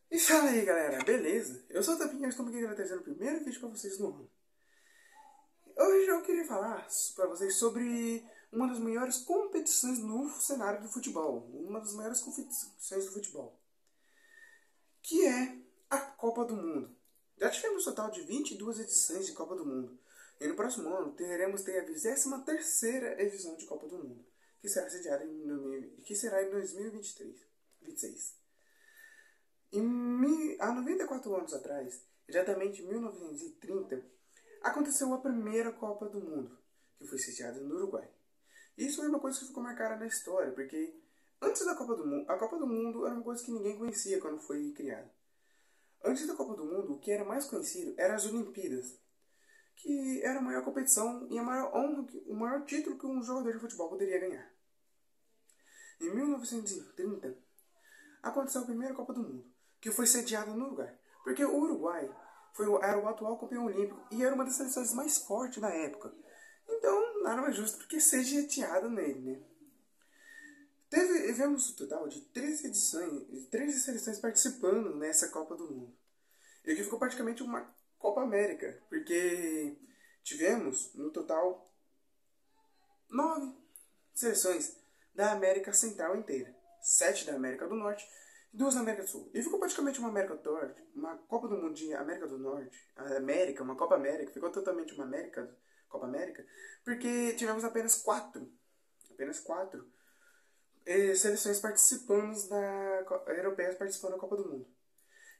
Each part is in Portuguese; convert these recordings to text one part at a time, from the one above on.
E fala aí, galera, beleza? Eu sou o Tapinha e estou aqui trazendo o primeiro vídeo para vocês no ano. Hoje eu queria falar para vocês sobre uma das maiores competições no cenário do futebol. Uma das maiores competições do futebol. Que é a Copa do Mundo. Já tivemos um total de 22 edições de Copa do Mundo. E no próximo ano teremos a 23ª edição de Copa do Mundo. Que será sediada em 2023, 26. Há 94 anos atrás, exatamente em 1930, aconteceu a primeira Copa do Mundo, que foi sediada no Uruguai. Isso é uma coisa que ficou marcada na história, porque antes da Copa do Mundo, a Copa do Mundo era uma coisa que ninguém conhecia quando foi criada. Antes da Copa do Mundo, o que era mais conhecido eram as Olimpíadas, que era a maior competição e a maior honra, o maior título que um jogador de futebol poderia ganhar. Em 1930, aconteceu a primeira Copa do Mundo, que foi sediada no Uruguai. Porque o Uruguai era o atual campeão olímpico e era uma das seleções mais fortes da época. Então, nada mais justo do que ser sediada nele, né? Tivemos um total de 13 edições, 13 seleções participando nessa Copa do Mundo. E aqui ficou praticamente uma Copa América, porque tivemos, no total, 9 seleções da América Central inteira. 7 da América do Norte e 2 da América do Sul. E ficou praticamente uma América do Norte, uma Copa do Mundo de América do Norte, uma Copa América, ficou totalmente uma Copa América, porque tivemos apenas quatro seleções participando europeias participando da Copa do Mundo.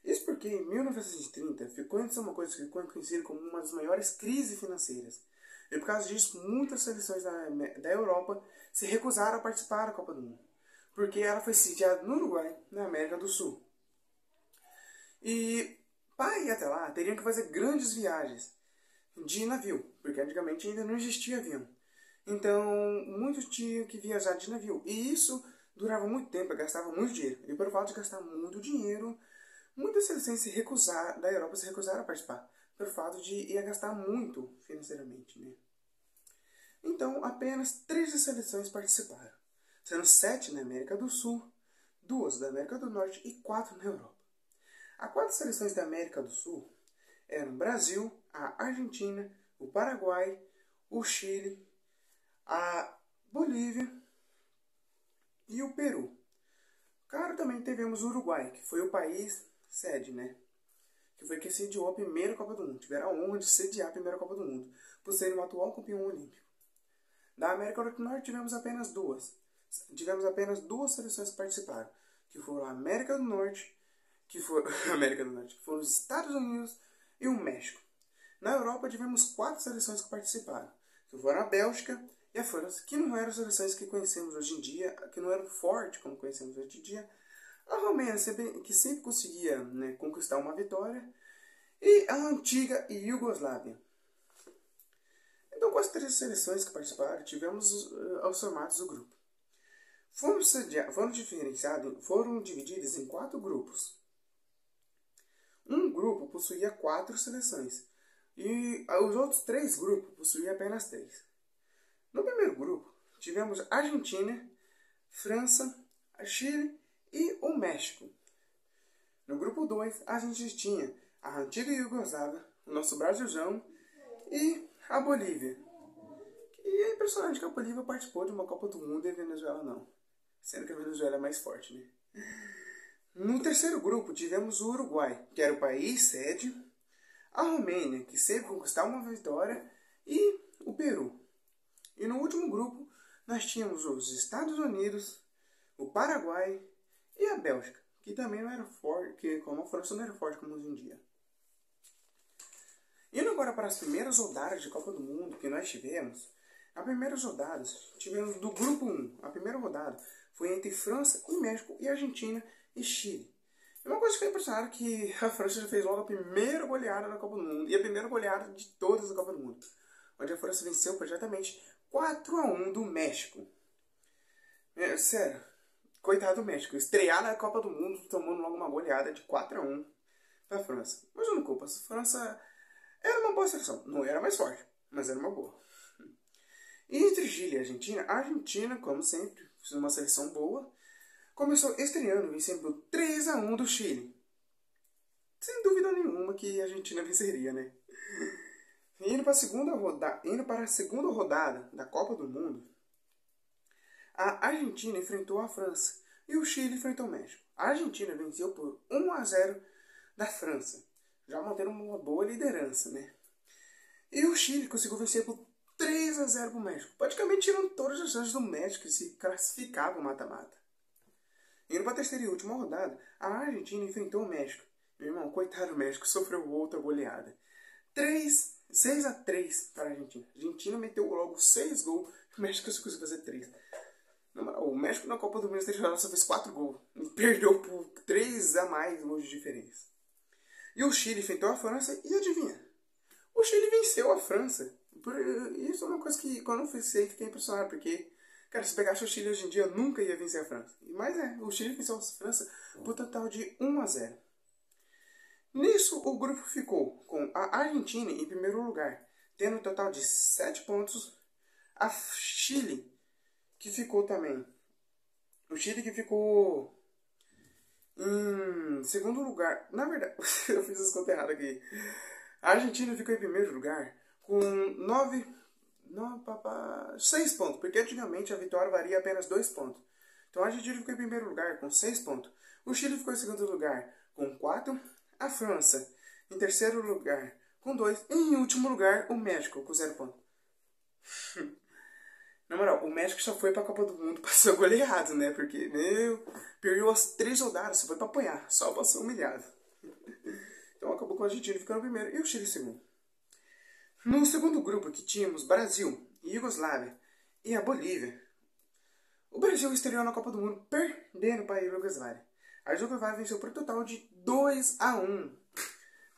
Isso porque em 1930 ficou conhecida como uma das maiores crises financeiras. E por causa disso, muitas seleções da Europa se recusaram a participar da Copa do Mundo, porque ela foi sediada no Uruguai, na América do Sul. E para ir até lá, teriam que fazer grandes viagens de navio, porque antigamente ainda não existia avião. Então, muitos tinham que viajar de navio. E isso durava muito tempo, gastava muito dinheiro. E por fato de gastar muito dinheiro, muitas seleções da Europa se recusaram a participar, por fato de ia gastar muito financeiramente, né? Então, apenas 13 seleções participaram, sendo 7 na América do Sul, 2 da América do Norte e 4 na Europa. As 4 seleções da América do Sul eram o Brasil, a Argentina, o Paraguai, o Chile, a Bolívia e o Peru. Claro, também tivemos o Uruguai, que foi o país sede, né? Que foi que sediou a primeira Copa do Mundo. Tiveram a honra de sediar a primeira Copa do Mundo, por ser o atual campeão olímpico. Da América do Norte tivemos apenas duas. Tivemos apenas 2 seleções que participaram, que foram a América do Norte, que foram os Estados Unidos e o México. Na Europa tivemos 4 seleções que participaram, que foram a Bélgica e a França, que não eram seleções que conhecemos hoje em dia, que não eram fortes como conhecemos hoje em dia. A Romênia, que sempre conseguia, né, conquistar uma vitória, e a antiga Iugoslávia. Então, com as 3 seleções que participaram, tivemos os formatos do grupo. Foram divididos em 4 grupos. Um grupo possuía 4 seleções, e os outros 3 grupos possuíam apenas 3. No primeiro grupo, tivemos Argentina, França, Chile e o México. No grupo 2, a gente tinha a antiga Iugoslávia, o nosso Brasilzão e a Bolívia. E é impressionante que a Bolívia participou de uma Copa do Mundo e a Venezuela não. Sendo que a Venezuela é mais forte, né? No terceiro grupo, tivemos o Uruguai, que era o país sede, a Romênia, que sempre conquistava uma vitória, e o Peru. E no último grupo, nós tínhamos os Estados Unidos, o Paraguai e a Bélgica, que também não era forte, que como a França não era forte como hoje em dia. Indo agora para as primeiras rodadas de Copa do Mundo que nós tivemos, as primeiras rodadas tivemos do grupo 1. A primeira rodada foi entre França e México e Argentina e Chile. E uma coisa que foi impressionante é que a França já fez logo a primeira goleada na Copa do Mundo, e a primeira goleada de todas a Copa do Mundo, onde a França venceu projetamente 4-1 do México. Sério, coitado do México, estrear na Copa do Mundo tomando logo uma goleada de 4-1 da França. Mas eu não culpo, a França era uma boa seleção, não era mais forte, mas era uma boa. E entre Chile e Argentina, a Argentina, como sempre, fez uma seleção boa, começou estreando, vencendo 3-1 do Chile. sem dúvida nenhuma que a Argentina venceria, né? Indo para a segunda rodada da Copa do Mundo, a Argentina enfrentou a França e o Chile enfrentou o México. A Argentina venceu por 1-0 da França, já mantendo uma boa liderança, né? E o Chile conseguiu vencer por 3-0 para o México, praticamente tirando todas as chances do México que se classificava o mata-mata. Indo para a terceira e última rodada, a Argentina enfrentou o México. Meu irmão, coitado do México, sofreu outra goleada. 6-3 para a Argentina. A Argentina meteu logo 6 gols, o México só conseguiu fazer 3. O México na Copa do Mundo só fez 4 gols. E perdeu por 3 a mais gols de diferença. E o Chile enfrentou a França e adivinha? O Chile venceu a França. Isso é uma coisa que quando eu pensei fiquei impressionado, porque, cara, se pegasse o Chile hoje em dia, eu nunca ia vencer a França. Mas o Chile venceu a França por total de 1-0. Nisso, o grupo ficou com a Argentina em primeiro lugar, tendo um total de 7 pontos. A Chile, que ficou também. O Chile que ficou em segundo lugar. Na verdade, eu fiz as contas erradas aqui. A Argentina ficou em primeiro lugar com 6 pontos, porque antigamente a vitória varia apenas 2 pontos. Então a Argentina ficou em primeiro lugar com 6 pontos. O Chile ficou em segundo lugar com 4. A França em terceiro lugar com 2. E em último lugar o México com 0 pontos. Na moral, o México só foi pra Copa do Mundo passou goleado, né? Porque, perdeu as 3 rodadas, só foi pra apanhar, só passou humilhado. Então acabou com a Argentina ficando primeiro e o Chile segundo. No segundo grupo que tínhamos Brasil, Iugoslávia e a Bolívia. O Brasil estreou na Copa do Mundo perdendo para a Iugoslávia. A Iugoslávia venceu por um total de 2-1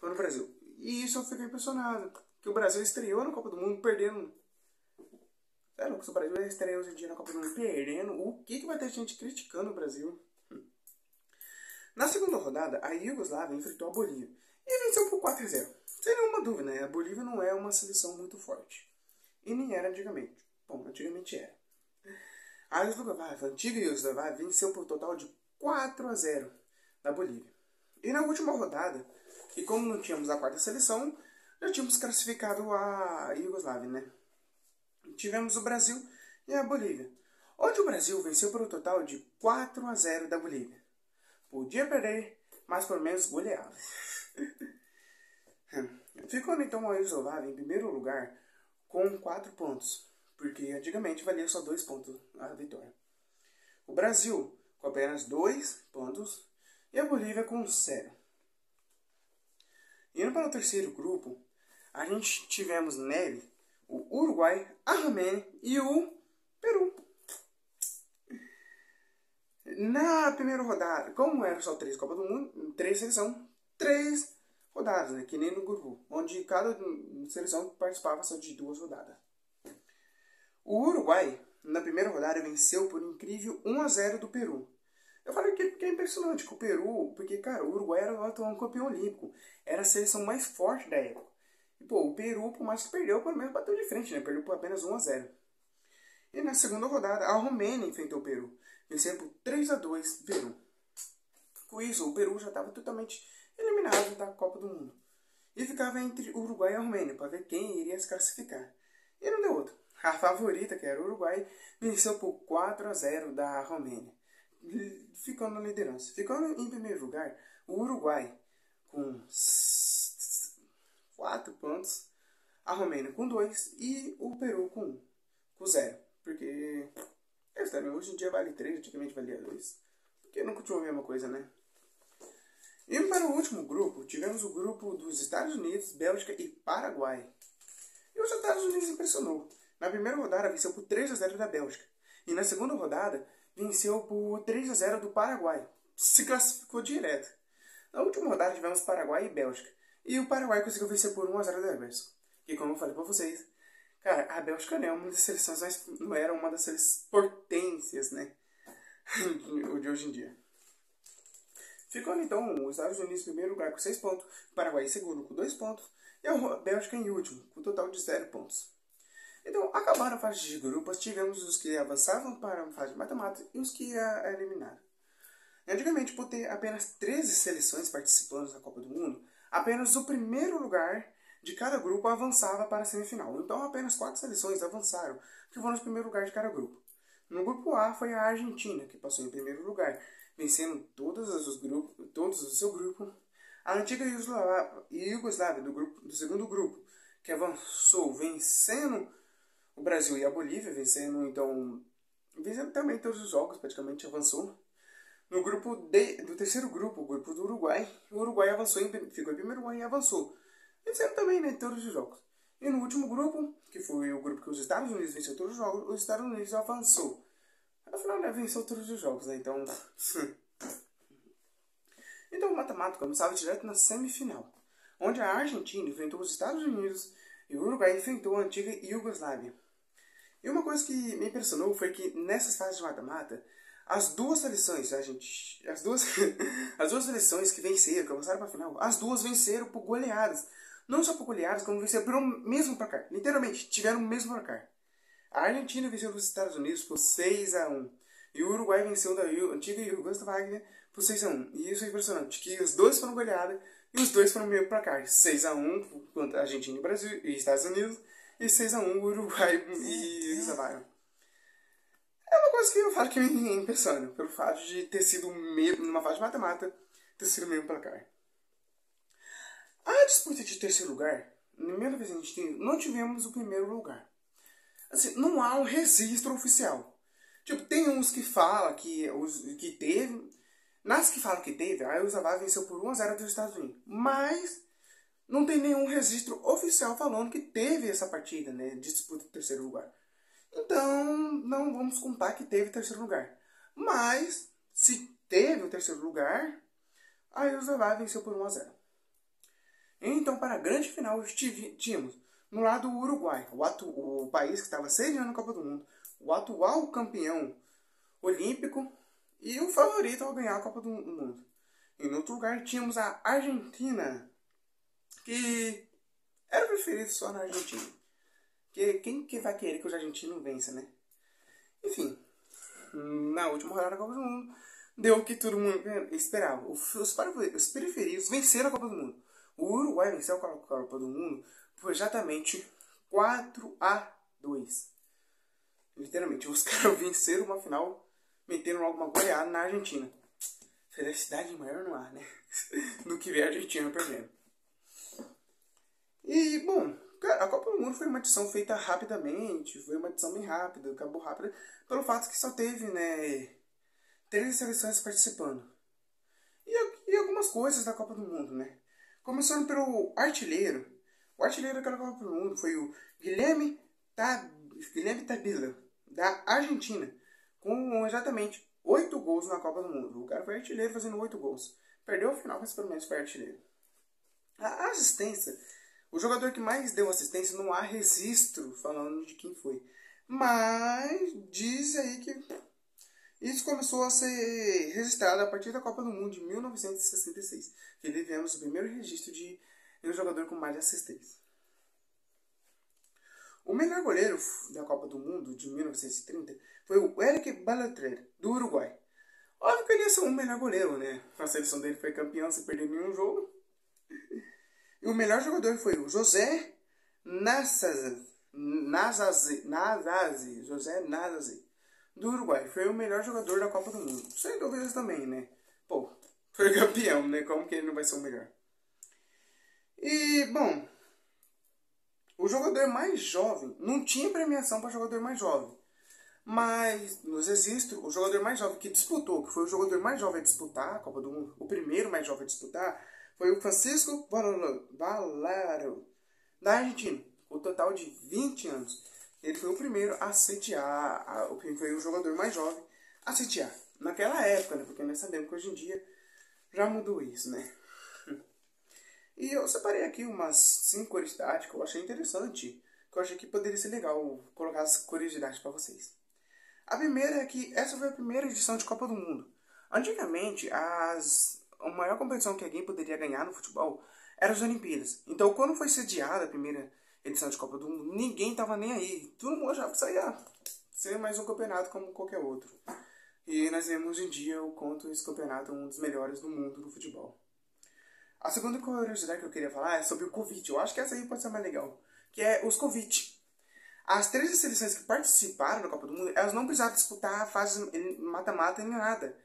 contra o Brasil. E isso eu fiquei impressionado, que o Brasil estreou na Copa do Mundo perdendo. Se o Brasil estreou hoje em dia na Copa do Mundo perdendo, o que vai ter gente criticando o Brasil? Na segunda rodada, a Iugoslávia enfrentou a Bolívia e venceu por 4-0. Sem nenhuma dúvida, né? A Bolívia não é uma seleção muito forte. E nem era antigamente. Bom, antigamente era. A antiga Iugoslávia venceu por um total de 4-0 da Bolívia. E na última rodada, e como não tínhamos a quarta seleção, já tínhamos classificado a Iugoslávia, né? Tivemos o Brasil e a Bolívia, onde o Brasil venceu por um total de 4-0 da Bolívia. Podia perder, mas por menos goleado. Ficou então a Iugoslávia em primeiro lugar com 4 pontos, porque antigamente valia só 2 pontos a vitória. O Brasil com apenas 2 pontos e a Bolívia com 0. Indo para o terceiro grupo, a gente tivemos nele o Uruguai, a Romênia e o Peru. Na primeira rodada, como eram só 3 Copas do Mundo, 3 seleções, 3 rodadas, né? Que nem no grupo, onde cada seleção participava só de 2 rodadas. O Uruguai, na primeira rodada, venceu por incrível 1-0 do Peru. Eu falei que é impressionante que o Peru, porque, cara, o Uruguai era o atual campeão olímpico, era a seleção mais forte da época. E, pô, o Peru, por mais que perdeu, pelo menos bateu de frente, né? Perdeu por apenas 1-0. E na segunda rodada, a Romênia enfrentou o Peru, vencendo por 3-2 o Peru. Com isso, o Peru já estava totalmente eliminado da Copa do Mundo. E ficava entre o Uruguai e a Romênia, para ver quem iria se classificar. E não deu outro. A favorita, que era o Uruguai, venceu por 4-0 da Romênia, ficando na liderança. Ficando em primeiro lugar, o Uruguai com 4 pontos, a Romênia com 2 e o Peru com 0. Porque também hoje em dia vale 3, antigamente valia 2. Porque não continua a mesma coisa, né? E para o último grupo, tivemos o grupo dos Estados Unidos, Bélgica e Paraguai. E os Estados Unidos impressionou. Na primeira rodada venceu por 3-0 da Bélgica. E na segunda rodada venceu por 3-0 do Paraguai. Se classificou direto. Na última rodada tivemos Paraguai e Bélgica. E o Paraguai conseguiu vencer por 1-0 da Bélgica. E como eu falei para vocês, cara, a Bélgica não é uma das seleções, mas não era uma das potências, né? De hoje em dia. Ficando então os Estados Unidos em primeiro lugar com 6 pontos, o Paraguai em segundo com 2 pontos e a Bélgica em último, com um total de 0 pontos. Então, acabaram a fase de grupos, tivemos os que avançavam para a fase de mata-mata e os que eliminaram. Antigamente, por ter apenas 13 seleções participando da Copa do Mundo, apenas o primeiro lugar de cada grupo avançava para a semifinal. Então, apenas 4 seleções avançaram, que foram os primeiros lugares de cada grupo. No grupo A foi a Argentina, que passou em primeiro lugar, vencendo todos o seu grupo. A antiga Iugoslávia, do segundo grupo, que avançou vencendo o Brasil e a Bolívia, vencendo também todos os jogos, praticamente avançou. No grupo D, do terceiro grupo, o grupo do Uruguai, o Uruguai ficou em primeiro lugar e avançou, vencendo também, né, todos os jogos. E no último grupo, que foi o grupo que os Estados Unidos venceu todos os jogos, os Estados Unidos avançou. Afinal, né, venceu todos os jogos, né, então... Então o mata-mata começava direto na semifinal, onde a Argentina enfrentou os Estados Unidos e o Uruguai enfrentou a antiga Iugoslávia. E uma coisa que me impressionou foi que nessas fases de mata-mata, as duas seleções que venceram, que avançaram para a final, as duas venceram por goleadas. Não só por goleadas, como venceram pelo mesmo placar. Literalmente, tiveram o mesmo placar. A Argentina venceu os Estados Unidos por 6-1. E o Uruguai venceu da antiga Iugoslávia por 6-1. E isso é impressionante, que os dois foram goleadas e os dois foram meio placar. 6-1 contra a Argentina e Brasil e Estados Unidos, e 6-1 Uruguai e Iugoslávia. É uma coisa que eu falo que me impressiona, pelo fato de ter sido numa fase de mata-mata, ter sido o mesmo placar. A disputa de terceiro lugar, em 1930, não tivemos o primeiro lugar. Assim, não há um registro oficial. Tipo, tem uns que falam que teve. Nas que falam que teve, a Iugoslávia venceu por 1-0 dos Estados Unidos. Mas não tem nenhum registro oficial falando que teve essa partida, né, de disputa de terceiro lugar. Então, não vamos contar que teve terceiro lugar. Mas, se teve o terceiro lugar, a Iugoslávia venceu por 1-0. Então, para a grande final, tínhamos no lado o Uruguai, o país que estava sediando a Copa do Mundo, o atual campeão olímpico e o favorito a ganhar a Copa do Mundo. E no outro lugar tínhamos a Argentina, que era o preferido só na Argentina. Porque quem que vai querer que os argentinos vençam, né? Enfim, na última rodada da Copa do Mundo, deu o que todo mundo esperava. Os preferidos venceram a Copa do Mundo. O Uruguai venceu a Copa do Mundo por exatamente 4-2. Literalmente, os caras venceram uma final, meteram logo uma goleada na Argentina. Felicidade maior não há, né? Do que ver a Argentina perdendo. E, bom, a Copa do Mundo foi uma edição feita rapidamente, foi uma edição bem rápida, acabou rápida, pelo fato que só teve, né, 13 seleções participando. E algumas coisas da Copa do Mundo, né? Começando pelo artilheiro. O artilheiro daquela Copa do Mundo foi o Guilherme Tabila, da Argentina, com exatamente 8 gols na Copa do Mundo. O cara foi artilheiro fazendo 8 gols. Perdeu a final, mas pelo menos foi artilheiro. A assistência, o jogador que mais deu assistência, não há registro falando de quem foi. Mas diz aí que isso começou a ser registrado a partir da Copa do Mundo de 1966. Que tivemos o primeiro registro de um jogador com mais assistência. O melhor goleiro da Copa do Mundo de 1930 foi o Eric Balatrer, do Uruguai. Óbvio que ele ia ser o melhor goleiro, né? A seleção dele foi campeão sem perder nenhum jogo. E o melhor jogador foi o José Nazazi, do Uruguai. Foi o melhor jogador da Copa do Mundo. Sem dúvidas também, né? Pô, foi campeão, né? Como que ele não vai ser o melhor? E, bom, o jogador mais jovem, não tinha premiação para jogador mais jovem. Mas, nos registros, o jogador mais jovem que disputou, que foi o jogador mais jovem a disputar a Copa do Mundo, o primeiro mais jovem a disputar, foi o Francisco Valero, da Argentina, com um total de 20 anos. Ele foi o primeiro a sediar, foi o jogador mais jovem a sediar. Naquela época, né? Porque nós sabemos que hoje em dia já mudou isso, né? E eu separei aqui umas 5 curiosidades que eu achei interessante, que eu achei que poderia ser legal colocar as curiosidades para vocês. A primeira é que essa foi a primeira edição de Copa do Mundo. Antigamente, a maior competição que alguém poderia ganhar no futebol eram as Olimpíadas. Então, quando foi sediada a primeira edição de Copa do Mundo, ninguém estava nem aí. Todo mundo já ia ser mais um campeonato como qualquer outro. E nós vemos hoje em dia o quanto esse campeonato é um dos melhores do mundo do futebol. A segunda curiosidade que eu queria falar é sobre o Covid. Eu acho que essa aí pode ser mais legal. Que é os Covid. As 13 seleções que participaram da Copa do Mundo, elas não precisaram disputar a fase mata-mata nem nada.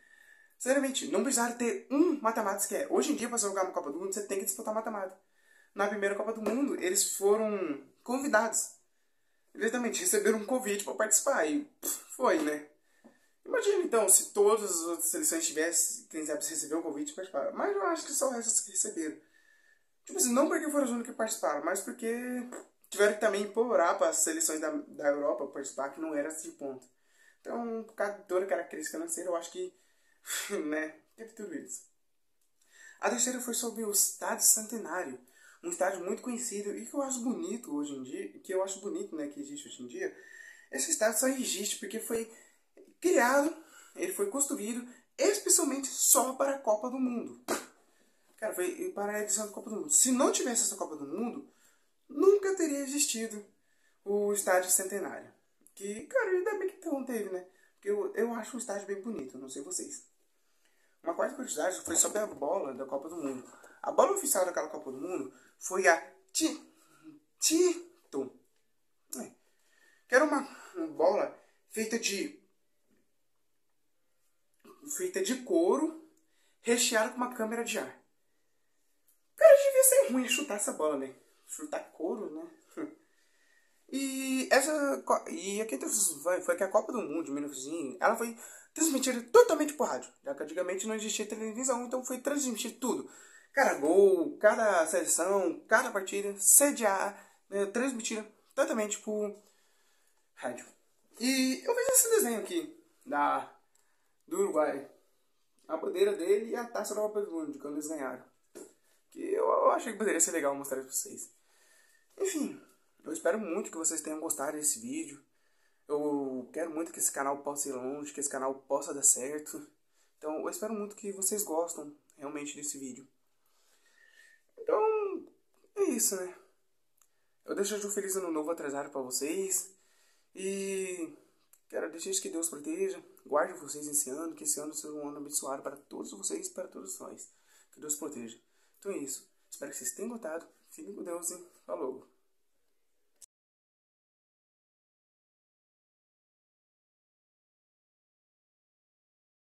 Sinceramente, não precisaram ter um mata-mata sequer. Hoje em dia, para você jogar uma Copa do Mundo, você tem que disputar mata-mata. Na primeira Copa do Mundo, eles foram convidados. Diretamente, receberam um convite para participar. E foi, né? Imagina, então, se todas as outras seleções tivessem, quem sabe, receber um convite para participar. Mas eu acho que só essas que receberam. Tipo assim, não porque foram os únicos que participaram, mas porque tiveram que também implorar para as seleções da Europa participar, que não era esse ponto. Então, por causa de toda a característica financeira, eu acho que, né, teve tudo isso. A terceira foi sobre o Estádio Centenário. Um estádio muito conhecido e que eu acho bonito hoje em dia, que eu acho bonito, né, que existe hoje em dia. Esse estádio só existe porque foi criado, ele foi construído especialmente só para a Copa do Mundo. Cara, foi para a edição da Copa do Mundo. Se não tivesse essa Copa do Mundo, nunca teria existido o Estádio Centenário. Que, cara, ainda bem que não teve, né? Porque eu acho o estádio bem bonito, não sei vocês. Uma quarta curiosidade foi sobre a bola da Copa do Mundo. A bola oficial daquela Copa do Mundo foi a Tito. Que era uma bola feita de couro, recheada com uma câmera de ar. Cara, devia ser ruim chutar essa bola, né? Chutar couro, né? E a quinta foi que a Copa do Mundo de 1900, ela foi transmitida totalmente por rádio. Já que antigamente não existia televisão, então foi transmitido tudo. Cada gol, cada seleção, cada partida, sediar, né, transmitida totalmente por rádio. E eu vejo esse desenho aqui, do Uruguai. A bandeira dele e a taça da Copa do Mundo, quando eles ganharam. Que eu achei que poderia ser legal mostrar isso pra vocês. Enfim, eu espero muito que vocês tenham gostado desse vídeo. Eu quero muito que esse canal possa ir longe, que esse canal possa dar certo. Então eu espero muito que vocês gostem realmente desse vídeo. Então, é isso, né? Eu desejo um feliz ano novo atrasado pra vocês. E quero deixar que Deus proteja, guarde vocês esse ano, que esse ano seja um ano abençoado para todos vocês e para todos nós. Que Deus proteja. Então é isso. Espero que vocês tenham gostado. Fiquem com Deus e falou!